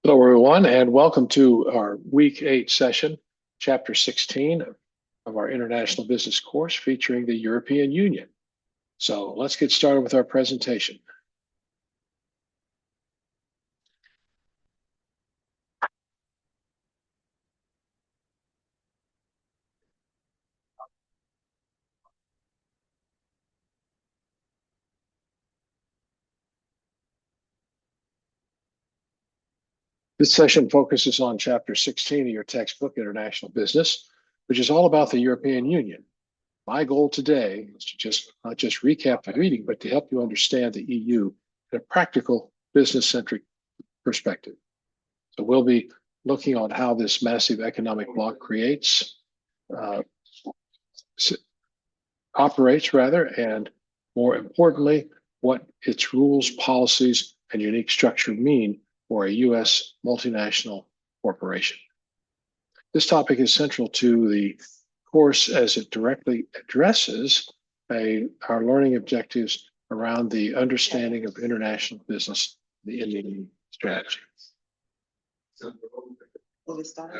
Hello, everyone, and welcome to our Week 8 session, Chapter 16 of our International Business course featuring the European Union. So let's get started with our presentation. This session focuses on Chapter 16 of your textbook, International Business, which is all about the European Union. My goal today is to not just recap the reading, but to help you understand the EU in a practical, business-centric perspective. So we'll be looking on how this massive economic bloc operates, and more importantly, what its rules, policies, and unique structure mean for a U.S. multinational corporation. This topic is central to the course as it directly addresses our learning objectives around the understanding of international business, the Indian strategy. Will we start?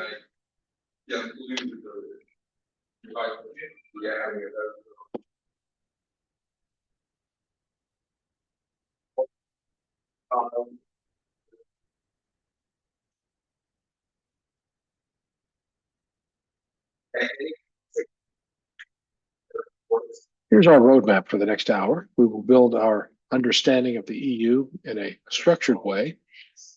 Here's our roadmap for the next hour. We will build our understanding of the EU in a structured way.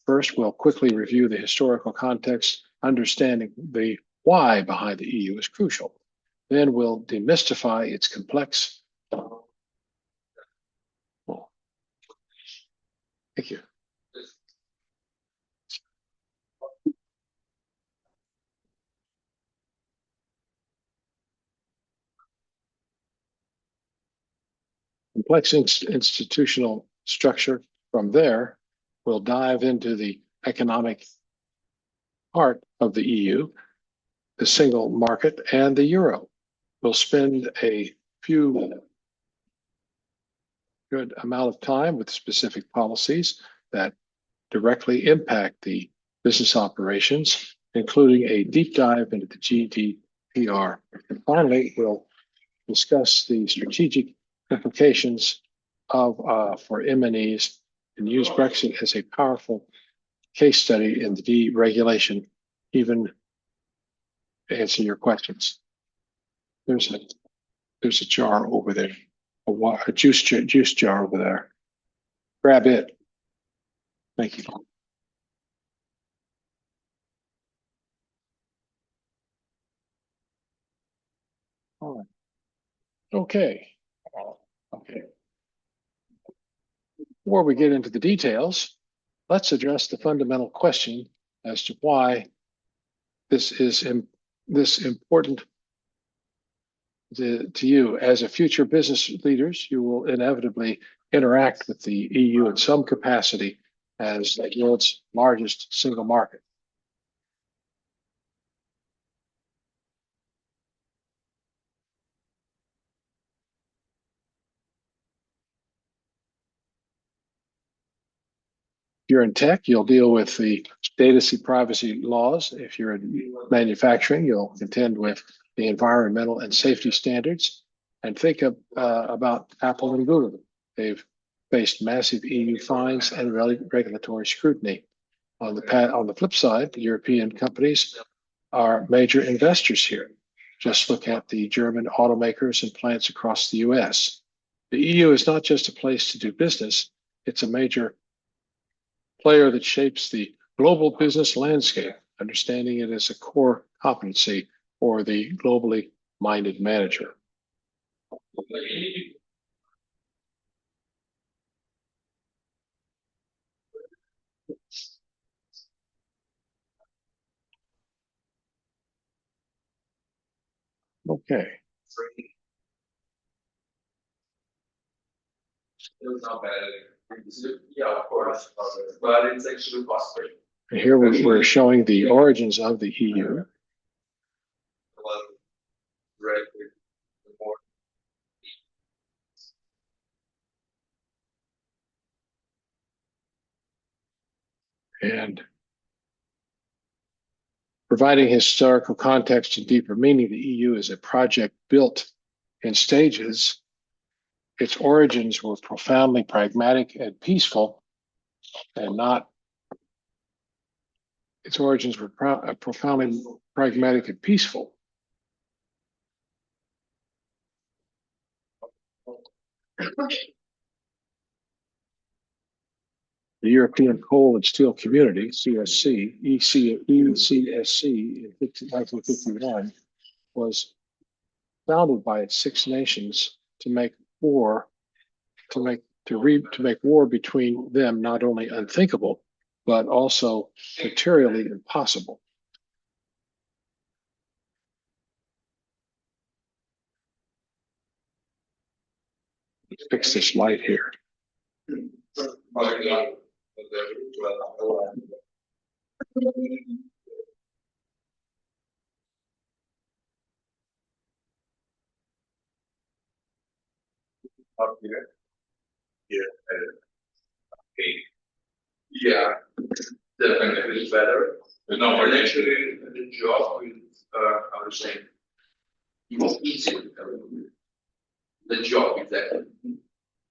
First, we'll quickly review the historical context. Understanding the why behind the EU is crucial. Then we'll demystify its complex. Thank you. Complex institutional structure. From there, we'll dive into the economic part of the EU, the single market, and the euro. We'll spend a good amount of time with specific policies that directly impact the business operations, including a deep dive into the GDPR. And finally, we'll discuss the strategic implications for MNEs and use Brexit as a powerful case study in the deregulation, even to answer your questions. There's a jar over there, a juice jar over there. Grab it. Thank you. All right. Okay. Before we get into the details, let's address the fundamental question as to why this is important to you. As a future business leaders, you will inevitably interact with the EU in some capacity as the world's largest single market. If you're in tech, you'll deal with the data privacy laws. If you're in manufacturing, you'll contend with the environmental and safety standards. And think about Apple and Google. They've faced massive EU fines and regulatory scrutiny. On the flip side, the European companies are major investors here. Just look at the German automakers and plants across the US. The EU is not just a place to do business, it's a major player that shapes the global business landscape, understanding it as a core competency for the globally minded manager. Okay. It's not bad. Yeah, of course, but it's actually possible. Here we're showing the origins of the EU. And Providing historical context and deeper meaning, the EU is a project built in stages. Its origins were profoundly pragmatic and peaceful, and not. Its origins were profoundly pragmatic and peaceful. The European Coal and Steel Community, ECSC, in 1951, was founded by its 6 nations to make war between them not only unthinkable, but also materially impossible. Let's fix this light here. Up here. Yeah. Okay. Yeah, definitely it's better. No, but actually the job is I would say most easy. The job exactly.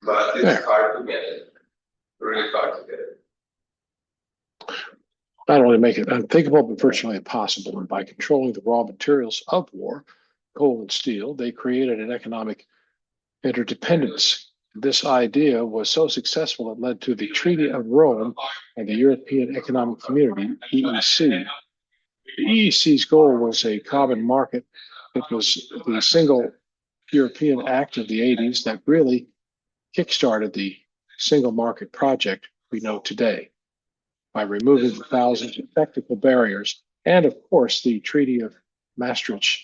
But it's hard to get it. Really hard to get it. Not only make it unthinkable, but virtually impossible. And by controlling the raw materials of war, coal and steel, they created an economic interdependence. This idea was so successful it led to the Treaty of Rome and the European Economic Community, EEC. The EEC's goal was a common market. It was the single European Act of the 80s that really kickstarted the single market project we know today by removing the thousands of technical barriers. And of course, the Treaty of Maastricht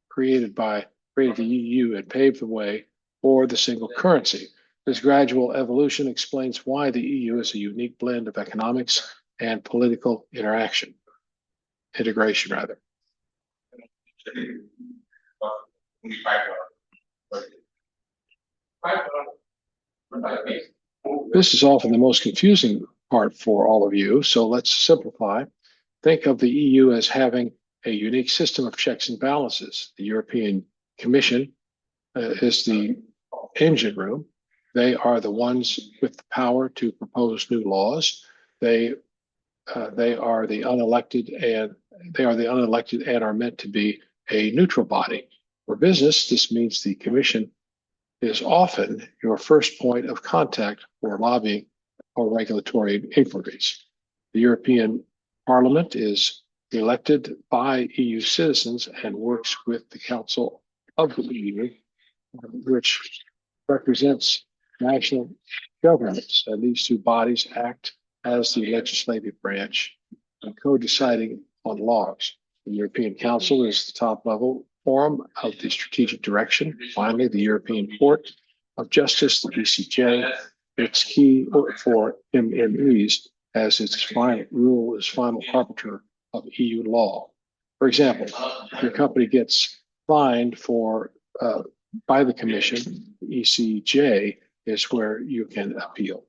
created the EU and paved the way for the single currency. This gradual evolution explains why the EU is a unique blend of economics and political integration. This is often the most confusing part for all of you, so let's simplify. Think of the EU as having a unique system of checks and balances. The European Commission is the engine room. They are the ones with the power to propose new laws. They are the unelected and are meant to be a neutral body. For business, this means the Commission is often your first point of contact for lobbying or regulatory inquiries. The European Parliament is elected by EU citizens and works with the Council of the EU, which represents national governments. And these two bodies act as the legislative branch and co-deciding on laws. The European Council is the top-level forum of the strategic direction. Finally, the European Court of Justice, the ECJ, its key for MMEs as its final arbiter of EU law. For example, if your company gets fined by the Commission, the ECJ is where you can appeal.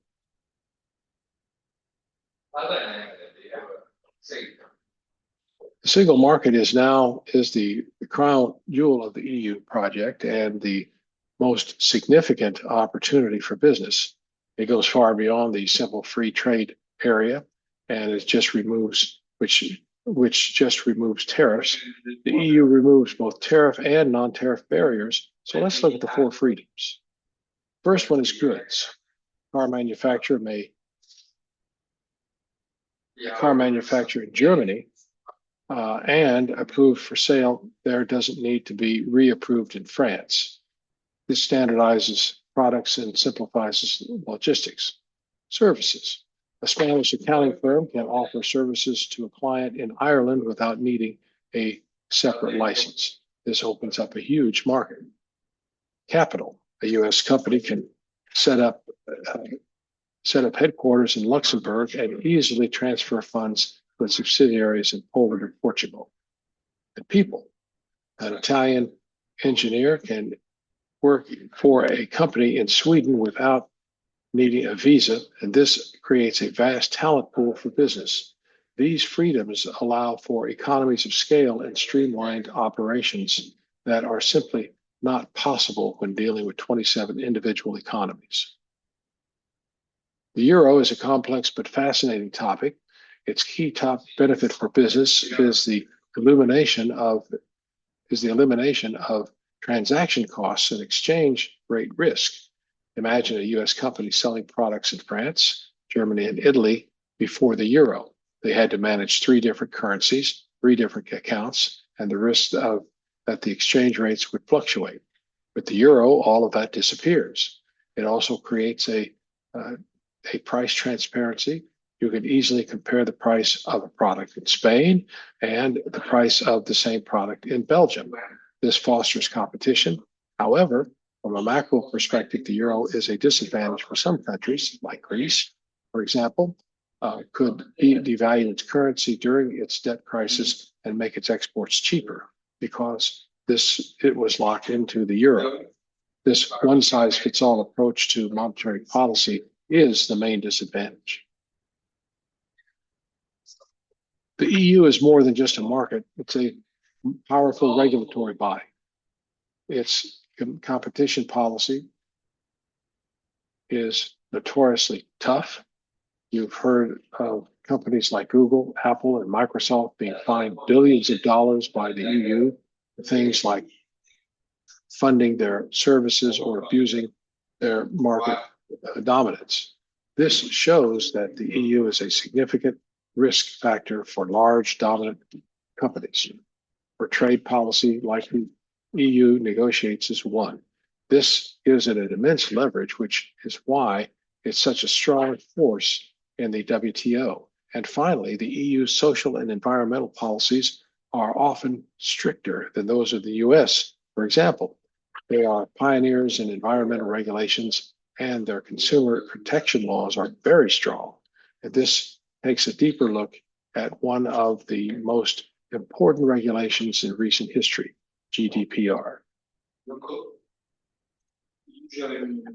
The single market is the crown jewel of the EU project and the most significant opportunity for business. It goes far beyond the simple free trade area, and it just removes which just removes tariffs. The EU removes both tariff and non-tariff barriers. So let's look at the 4 freedoms. First one is goods. Car manufacturer in Germany and approved for sale there doesn't need to be reapproved in France. This standardizes products and simplifies logistics. Services. A Spanish accounting firm can offer services to a client in Ireland without needing a separate license. This opens up a huge market. Capital. A U.S. company can set up headquarters in Luxembourg and easily transfer funds to its subsidiaries in Poland or Portugal. And people. An Italian engineer can work for a company in Sweden without needing a visa, and this creates a vast talent pool for business. These freedoms allow for economies of scale and streamlined operations that are simply not possible when dealing with 27 individual economies. The euro is a complex but fascinating topic. Its key top benefit for business is the elimination of transaction costs and exchange rate risk. Imagine a US company selling products in France, Germany, and Italy before the euro. They had to manage 3 different currencies, 3 different accounts, and the risk of that the exchange rates would fluctuate. With the euro, all of that disappears. It also creates a price transparency. You can easily compare the price of a product in Spain and the price of the same product in Belgium. This fosters competition. However, from a macro perspective, the euro is a disadvantage for some countries, like Greece, for example, could devalue its currency during its debt crisis and make its exports cheaper because it was locked into the euro. This one-size-fits-all approach to monetary policy is the main disadvantage. The EU is more than just a market. It's a powerful regulatory body. Its competition policy is notoriously tough. You've heard of companies like Google, Apple, and Microsoft being fined billions of dollars by the EU for things like funding their services or abusing their market dominance. This shows that the EU is a significant risk factor for large dominant companies. For trade policy, like the EU negotiates as one. This gives it an immense leverage, which is why it's such a strong force in the WTO. And finally, the EU's social and environmental policies are often stricter than those of the US. For example, they are pioneers in environmental regulations, and their consumer protection laws are very strong. And this takes a deeper look at one of the most important regulations in recent history, GDPR.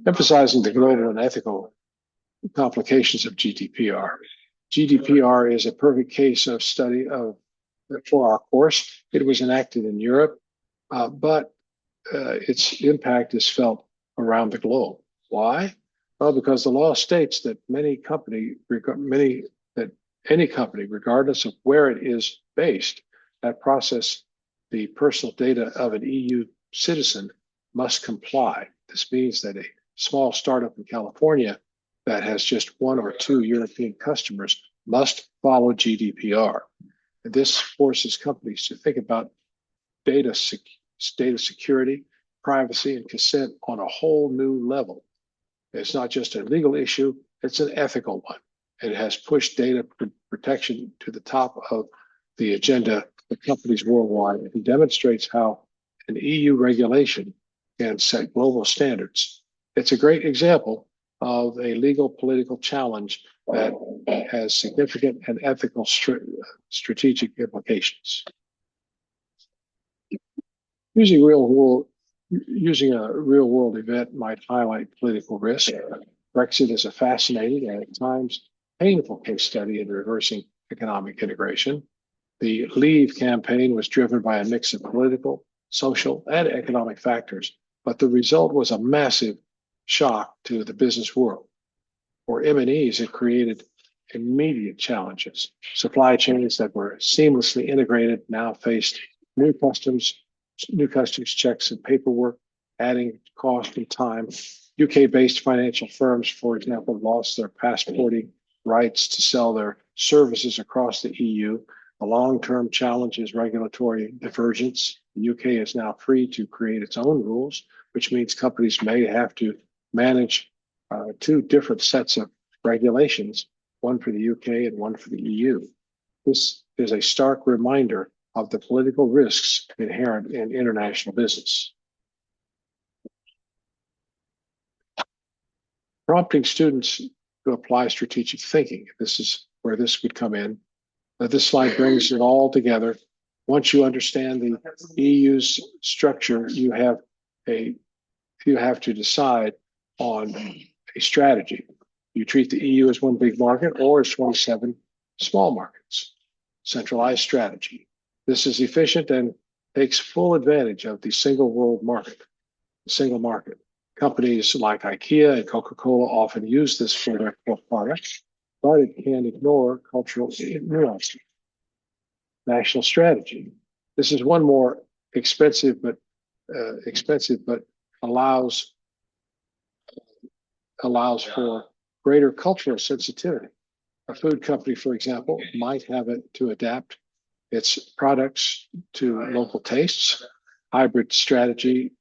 Emphasizing the global and ethical complications of GDPR. GDPR is a perfect case of study for our course. It was enacted in Europe, but its impact is felt around the globe. Why? Well, because the law states that any company, regardless of where it is based, that process the personal data of an EU citizen must comply. This means that a small startup in California that has just 1 or 2 European customers must follow GDPR. And this forces companies to think about data security, privacy, and consent on a whole new level. It's not just a legal issue, it's an ethical one. It has pushed data protection to the top of the agenda for companies worldwide and demonstrates how an EU regulation can set global standards. It's a great example of a legal political challenge that has significant and ethical strategic implications. Using a real world event might highlight political risk. Brexit is a fascinating and at times painful case study in reversing economic integration. The Leave campaign was driven by a mix of political, social, and economic factors, but the result was a massive shock to the business world. For M&Es, it created immediate challenges. Supply chains that were seamlessly integrated now faced new customs checks and paperwork, adding cost and time. UK-based financial firms, for example, lost their passporting rights to sell their services across the EU. The long-term challenge is regulatory divergence. The UK is now free to create its own rules, which means companies may have to manage 2 different sets of regulations, one for the UK and one for the EU. This is a stark reminder of the political risks inherent in international business. Prompting students to apply strategic thinking. This is where this would come in. This slide brings it all together. Once you understand the EU's structure, you have to decide on a strategy. You treat the EU as one big market or as 27 Small markets, centralized strategy. This is efficient and takes full advantage of the single world market, the single market. Companies like IKEA and Coca-Cola often use this for their core products, but it can ignore cultural nuances. National strategy. This is one more expensive, but allows for greater cultural sensitivity. A food company, for example, might have it to adapt its products to local tastes. Hybrid strategy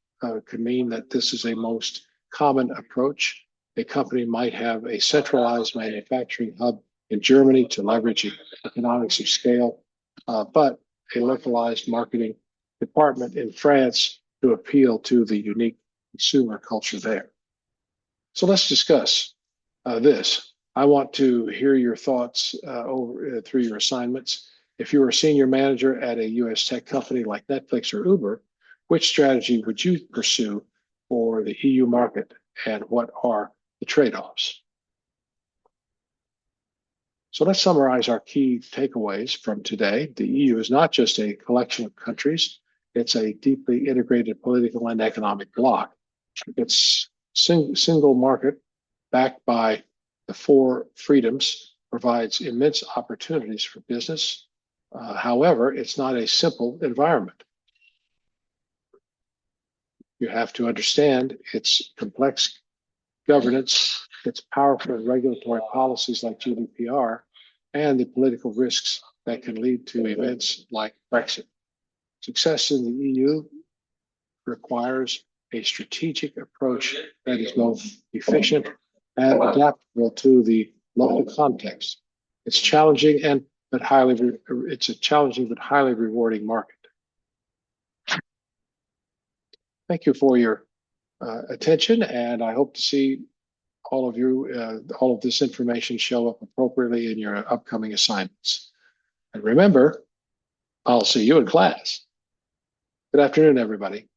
could mean that this is a most common approach. A company might have a centralized manufacturing hub in Germany to leverage economics of scale, but a localized marketing department in France to appeal to the unique consumer culture there. So let's discuss this. I want to hear your thoughts through your assignments. If you were a senior manager at a US tech company like Netflix or Uber, which strategy would you pursue for the EU market, and what are the trade-offs? So let's summarize our key takeaways from today. The EU is not just a collection of countries. It's a deeply integrated political and economic bloc. Its single market, backed by the four freedoms, provides immense opportunities for business. However, it's not a simple environment. You have to understand its complex governance, its powerful regulatory policies like GDPR, and the political risks that can lead to events like Brexit. Success in the EU requires a strategic approach that is both efficient and adaptable to the local context. It's challenging but it's a challenging but highly rewarding market. Thank you for your attention, and I hope to see all of this information show up appropriately in your upcoming assignments. And remember, I'll see you in class. Good afternoon, everybody.